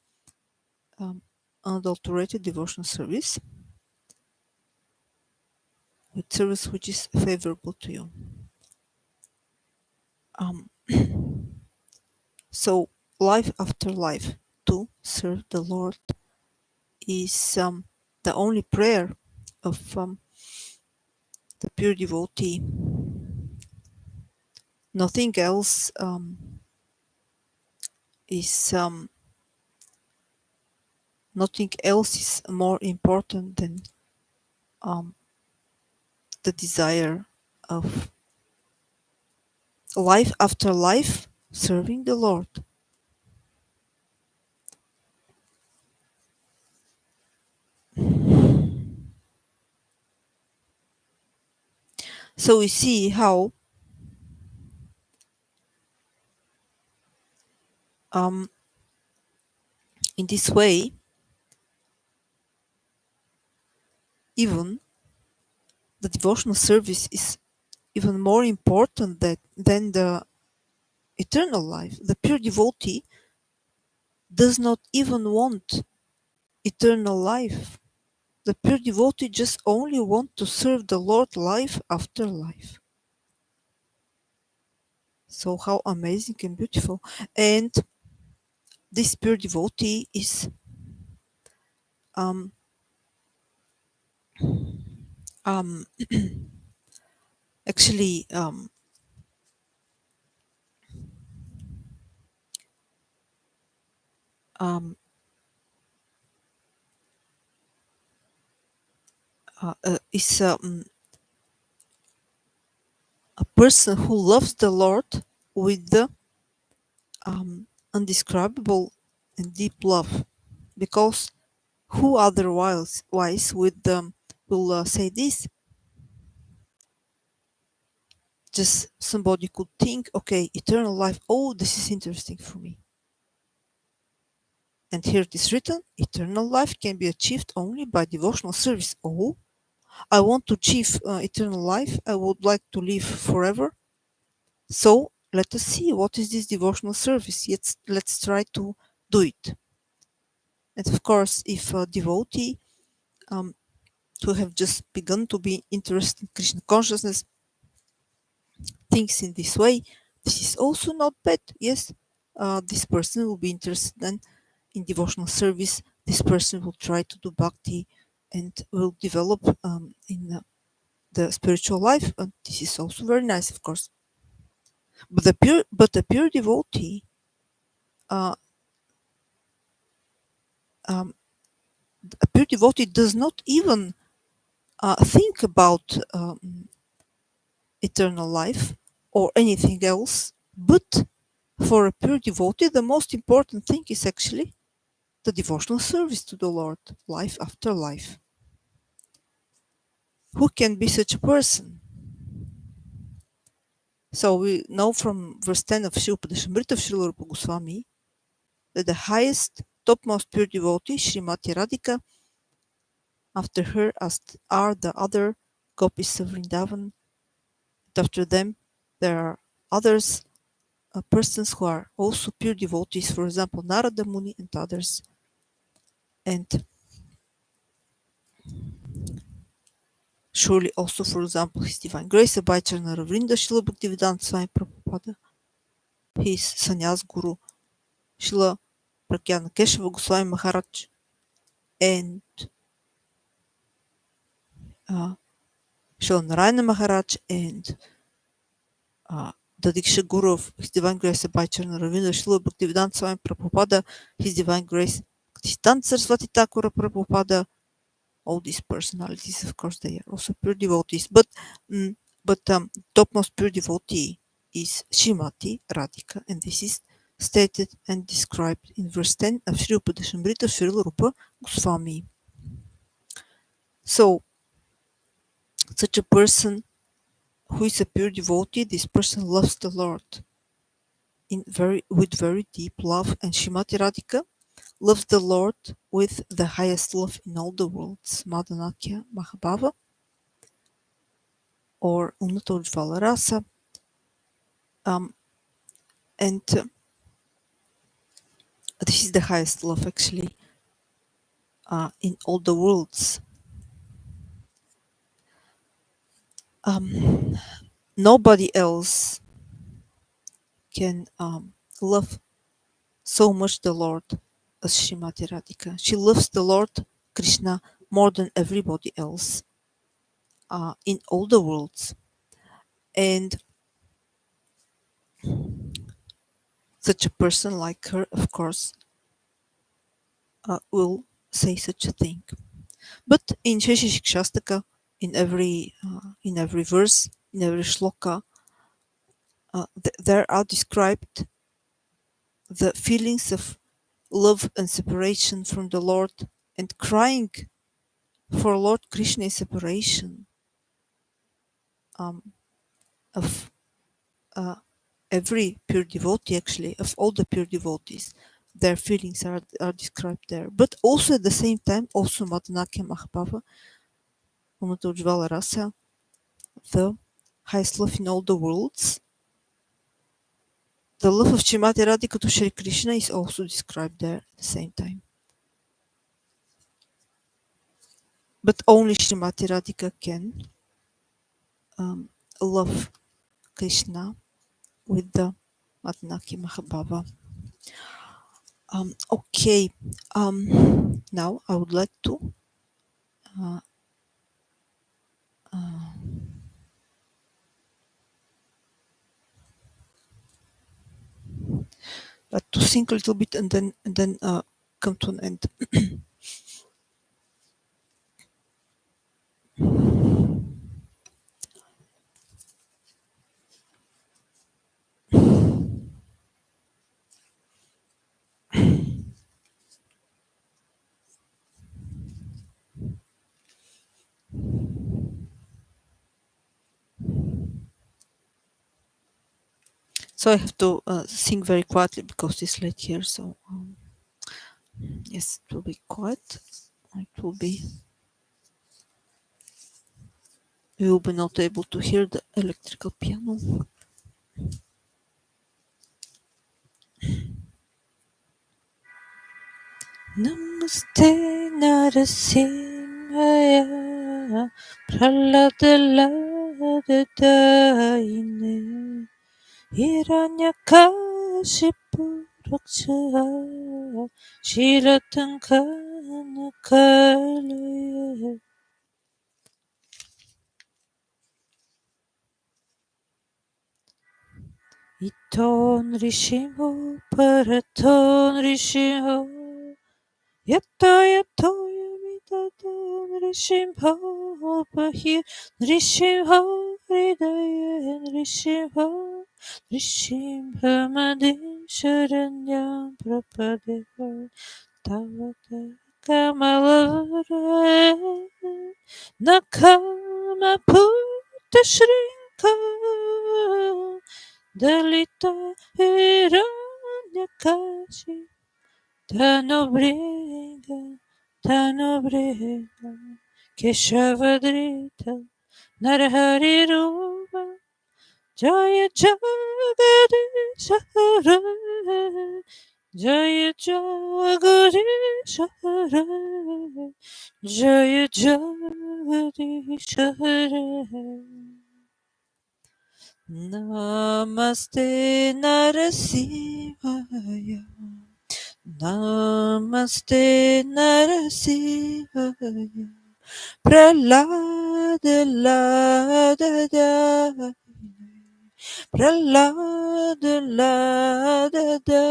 um, unadulterated devotional service, with service which is favorable to you. Um, so life after life to serve the Lord is the only prayer of the pure devotee. Nothing else is nothing else is more important than um, the desire of life after life serving the Lord. So we see how um, in this way, even the devotional service is even more important than the eternal life. The pure devotee does not even want eternal life. The pure devotee just only want to serve the Lord life after life. So how amazing and beautiful. And this pure devotee is um, um, actually um, is a person who loves the Lord with the undescribable and deep love, because who otherwise would will say this? Just somebody could think, okay, eternal life, oh, this is interesting for me. And here it is written, eternal life can be achieved only by devotional service. Oh, I want to achieve eternal life. I would like to live forever. So let us see what is this devotional service. Let's try to do it. And of course, if a devotee um, who have just begun to be interested in Krishna consciousness thinks in this way, this is also not bad. Yes, this person will be interested then in devotional service. This person will try to do bhakti and will develop in the spiritual life. And this is also very nice, of course. But the pure devotee, uh, um, a pure devotee does not even think about eternal life or anything else. But for a pure devotee, the most important thing is actually the devotional service to the Lord, life after life. Who can be such a person? So we know from verse 10 of Śrīla of Śrīla Rupa Goswami that the highest, topmost pure devotee, Srimati Radhika, after her are the other gopis of Vrindavan. And after them, there are others, persons who are also pure devotees, for example, Narada Muni and others. And surely also, for example, His Divine Grace Abhayacharya Vrnda Śrīla Bhaktisiddhānta Swami Prabhupāda, his sannyas guru Śrīla Pragyana Keshava Goswami Maharaj, and Śrīla Narayana Maharaj, and the Diksha Guru of His Divine Grace Abhayacharya Vrnda Śrīla Bhaktisiddhānta Swami Prabhupāda, His Divine Grace Bhaktisiddhānta Sarasvati Ṭhākur Prabhupāda. All these personalities, of course, they are also pure devotees. But topmost pure devotee is Srimati Radhika, and this is stated and described in verse 10 of Śrīla Upadeshamrita Śrīla Rupa Goswami. So, such a person who is a pure devotee, this person loves the Lord with very deep love, and Srimati Radhika loves the Lord with the highest love in all the worlds, Madhanakya Mahabhava, or Unattojvala Rasa. And this is the highest love actually in all the worlds. Nobody else can love so much the Lord as Srimati Radhika. She loves the Lord Krishna more than everybody else in all the worlds. And such a person like her, of course, will say such a thing. But in Shashishikshastaka, in every verse, in every shloka, there are described the feelings of love and separation from the Lord, and crying for Lord Krishna's separation of every pure devotee, actually, of all the pure devotees. Their feelings are described there. But also at the same time, also Madhanakya Mahabhava, Unattojvala Rasa, the highest love in all the worlds. The love of Srimati Radhika to Shri Krishna is also described there at the same time. But only Srimati Radhika can love Krishna with the Madhanakya Mahabhava. Okay, now I would like to think a little bit and then come to an end. So I have to sing very quietly because it's late here. So yes, it will be quiet. It will be. You will be not able to hear the electrical piano. Namaste Narasimhaya Praladaladaine Hiranyakashipu Raksha Shilatankanakalaya Iton Rishimo Paraton Rishimo Yato yato yamitato nrishimho pahir nrishimho hridaya nrishimho nrishimha madin sharanyam prapadeha tavata kamalavara nakama puta shrinka dalita hiranyakashi Tanobrega, Keshavadrita, Narahari Rupa, Jaya Jagadishara, Jaya Jagadishara, Jaya Jagadishara. Namaste Narasimhaya. Namaste Narasivaya Prahlada Ladada Prahlada Ladada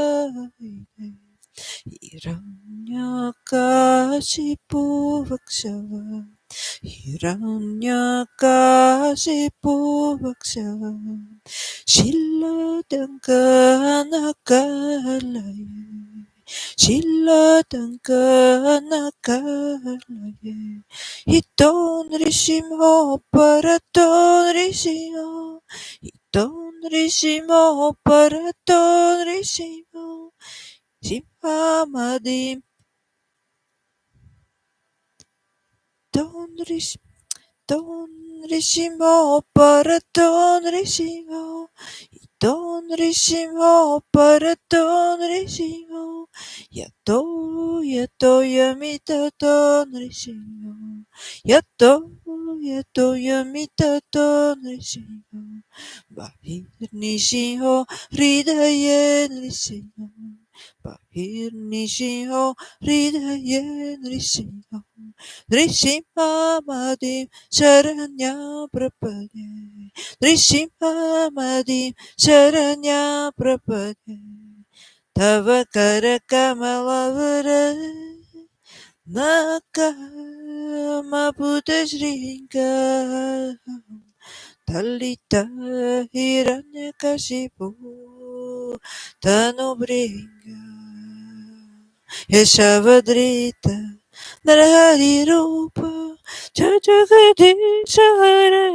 Hiranyakashipu Vakshava Hiranyakashipu Vakshava Shiladankanakalaye Shiladankanakalaye Hiton Rishimho Paraton Rishimho Hiton Rishimho Paraton Rishimho Shimhamadim Don Rishimho Paraton Rishimho Don Rishimho Paraton Rishimho Yato Yamita Don Rishimho Yato Yamita Don Rishimho Bahir Nishiho Hridayen Rishimho Bahir Nishiho Hridayen Rishimho Drishimamadim Sharanya Prapade Drishimamadim Sharanya Prapade Tava Karakamalavara Nakama Buddha Shringa Talita Hiranyakashipu Tanubringa Yashavadrita Narahari Rupa Jagadisha Hare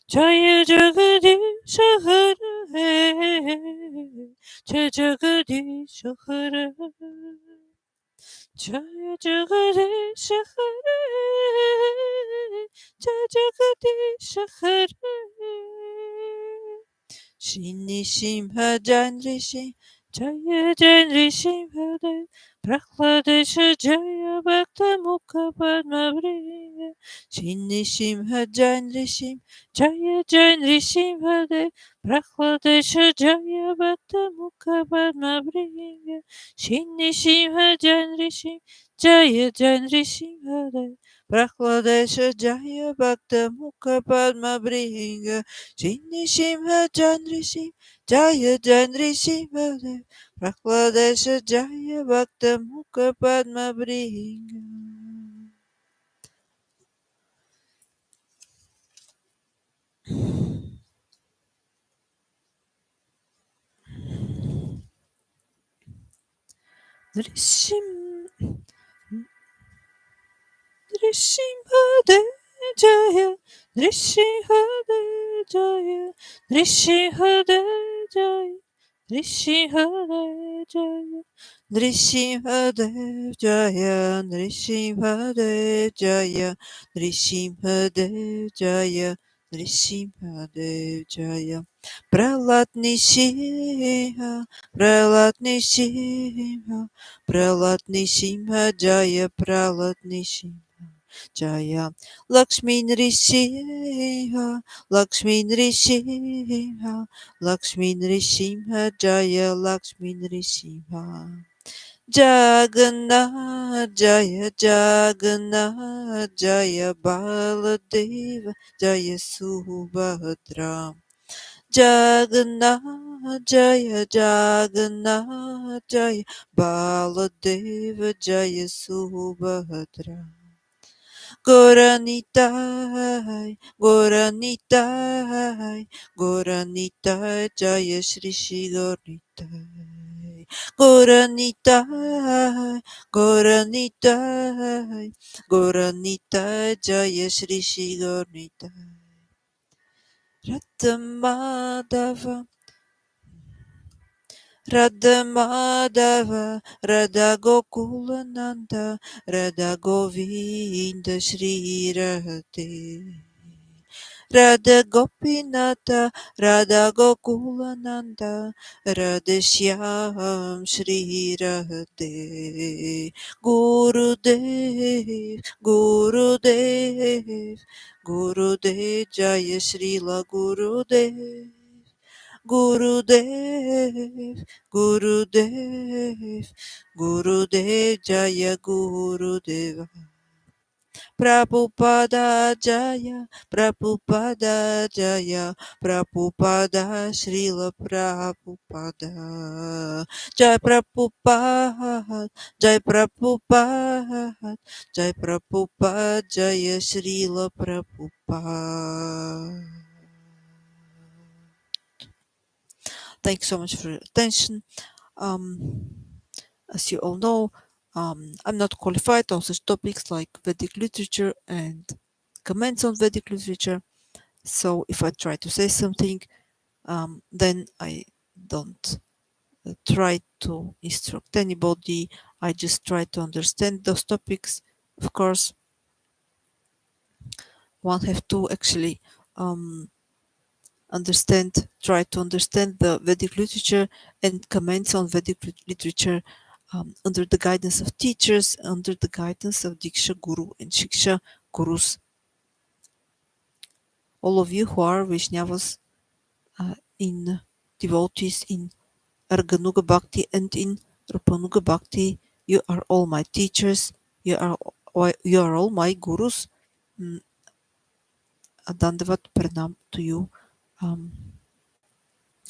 Jaya Jagadisha Hare Jaya Jagadisha Hare Jaya Jagadisha Hare Jaya Jagadisha Hare Shini Shimha Janrishi Jaya Janri Shimhade Prahladesh Jaya Bhakta Mukha Padma Vriya Shini Shimha Janri Shim Jaya Janri Shimhade Prahladesh Jaya Bhakta Mukha Padma Vriya Shini Shimha Janri Shim Jaya Janri Shimhade Prahladesh Jaya Bhakta Mukha Padma Vriya Shini Shimha Janri Shim Jaya Janri Shimhade Prahladesh Jaya Bhakta Mukha Padma Bringa. Drishimhade Jaya Drishimhade Jaya, Nrsimhadev Jaya, Nrsimhadev Jaya, Nrsimhadev Jaya, Nrsimhadev Jaya, Nrsimhadev Jaya, Nrsimhadev Jaya. Prahlad Nrsimha, Prahlad Nrsimha, Prahlad Nrsimha Jaya, Prahlad Nrsimha Jaya. Lakshmi Nrsimha, Lakshmi Nrsimha, Lakshmi Nrsimha Jaya, Lakshmi Nrsimha. Jagannath Jaya, Jagannath Jaya, Baladeva Jaya, Subhadra. Jagannath Jaya, Jagannath Jaya, Baladeva Jaya, Subhadra. Goranitai, Goranitai, Goranitai Jaya, Shri Shri Goranitai. Goranitai, Goranitai, Goranitai Jaya, Shri Shri Goranitai. Radhamadava, Radhamadava, Radha Gokulananda, Radha Govinda, Shri Radhe. Radha Gopinata, Radha Gokulananda, Radha Shyam, Shri Radhe. Gurudev, Gurudev, Gurudev Jaya, Śrīla Gurudev. Gurudev, Gurudev, Gurudev Jaya, Gurudeva. Prabhupāda Jaya, Prabhupāda Jaya, Prabhupāda, Śrīla Prabhupāda. Jai Prabhupāda, Jai Prabhupāda, Jai Prabhupāda, Jaya Śrīla Prabhupāda. Thank you so much for your attention. As you all know, I'm not qualified on such topics like Vedic literature and comments on Vedic literature. So if I try to say something, then I don't try to instruct anybody. I just try to understand those topics. Of course, one have to actually try to understand the Vedic literature and comments on Vedic literature under the guidance of teachers, under the guidance of Diksha Guru and Shiksha Gurus. All of you who are Vaishnavas in devotees in Arganuga Bhakti and in Rupanuga Bhakti, you are all my teachers, you are all my gurus. Dandavat Pranam to you.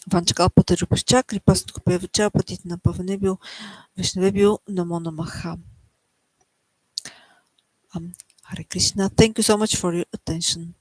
Vanchakalpata Rupascha, Kripastukapevcha, Patitina Pavanebhyo, Vishnavebhyo, Namo Namaha. Hare Krishna. Thank you so much for your attention.